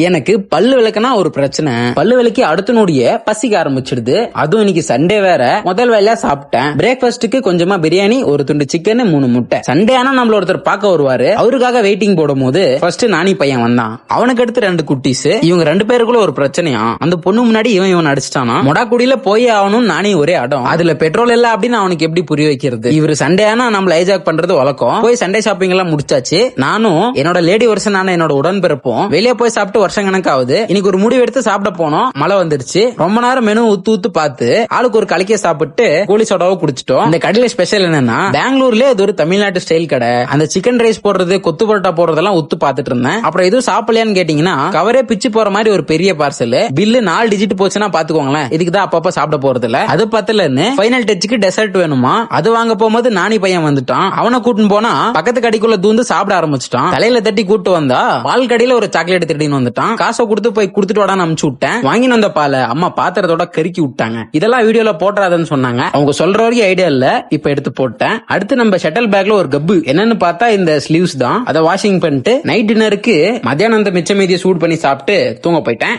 எனக்கு பல்லு விளக்குனா ஒரு பிரச்சனை. பல்லு விளக்கி அடுத்த நொடிய பசிக்க ஆரம்பிச்சிடுது. அதுவும் இன்னைக்கு சண்டே வேற. முதல் வேலையா சாப்பிட்டேன். பிரேக்ஃபாஸ்ட்டுக்கு கொஞ்சமா பிரியாணி, ஒரு துண்டு சிக்கன், 3 முட்டை. சண்டே ஆனா நம்மள ஒருத்தர் பார்க்க வருவாரு. அவருக்காக வெயிட்டிங் போடும் போது ஃபர்ஸ்ட் நானி பையன் வந்தான். அவனுக்கு அடுத்து 2 குட்டீஸ். இவங்க 2 பேருக்குள்ள ஒரு பிரச்சனையா. அந்த பொண்ணு முன்னாடி இவன் அடிச்சிட்டானா. மொடாக்குடியில போய் ஆகணும். நானி ஒரே அடம். அதுல பெட்ரோல் இல்ல அப்படின்னு அவனுக்கு எப்படி புரிய வைக்கிறது? இவரு சண்டே ஆனா நம்மள ஹைஜாக் பண்றது வழக்கம். போய் சண்டே ஷாப்பிங் எல்லாம் முடிச்சாச்சு. நானும் என்னோட லேடி வருஷன் என்னோட உடன்பிறப்பும் வெளியே போய் சாப்பிட்டு வருஷம் கணக்காவது. இன்னைக்கு ஒரு முடிவு எடுத்து சாப்பிட போனோம். மழை வந்துருச்சு. ரொம்ப நேரம் மெனு ஊத்து பார்த்து ஆளுக்கு ஒரு கலக்கிய சாப்பிட்டு கோழி சோடாவை குடிச்சிட்டோம். இந்த கடையில ஸ்பெஷல் என்னன்னா, பெங்களூர்ல இது ஒரு தமிழ்நாட்டு ஸ்டைல் கடை. அந்த சிக்கன் ரைஸ் போடுறது, கொத்து பரோட்டா போடுறதெல்லாம் உத்து பாத்துட்டு இருந்தேன். அப்புறம் எதுவும் சாப்பிடலையான்னு கேட்டீங்கன்னா, கவரே பிச்சு போற மாதிரி ஒரு பெரிய பார்சல். பில்லு 4 டிஜிட் போச்சுன்னா பாத்துக்கோங்களேன். இதுக்கு தான் அப்பப்ப சாப்பிட போறது இல்ல. அது பத்தலன்னு ஃபைனல் டச்சுக்கு டெசர்ட் வேணுமா. அது வாங்க போகும்போது நானி பையன் வந்துட்டான். அவனை கூட்டின்னு போனா பக்கத்து கடைக்குள்ள தூந்து சாப்பிட ஆரம்பிச்சிட்டான். தலையில தட்டி கூட்டு வந்தா பால் கடையில ஒரு சாக்லேட் திருடின்னு வந்துட்டான். காசை கொடுத்து போய் கொடுத்துட்டு வாடான்னு அனுப்பிச்சு விட்டேன். வாங்கின்னு வந்த பாலை அம்மா பாத்திரத்தோட கருக்கி விட்டாங்க. இதெல்லாம் வீடியோல போட்டுறாதுன்னு சொன்னாங்க. அவங்க சொல்ற வரைக்கும் ஐடியா இல்ல. இப்ப எடுத்து போட்டேன். அடுத்து நம்ம ஷட்டல் பேக்ல ஒரு கப்பு என்னன்னு பார்த்தா இந்த ஸ்லீவ்ஸ் தான். அதை வாஷிங் பண்ணிட்டு நைட் டின்னருக்கு மத்தியானம் அந்த மிச்ச மீதியை சூட் பண்ணி சாப்பிட்டு தூங்க போயிட்டேன்.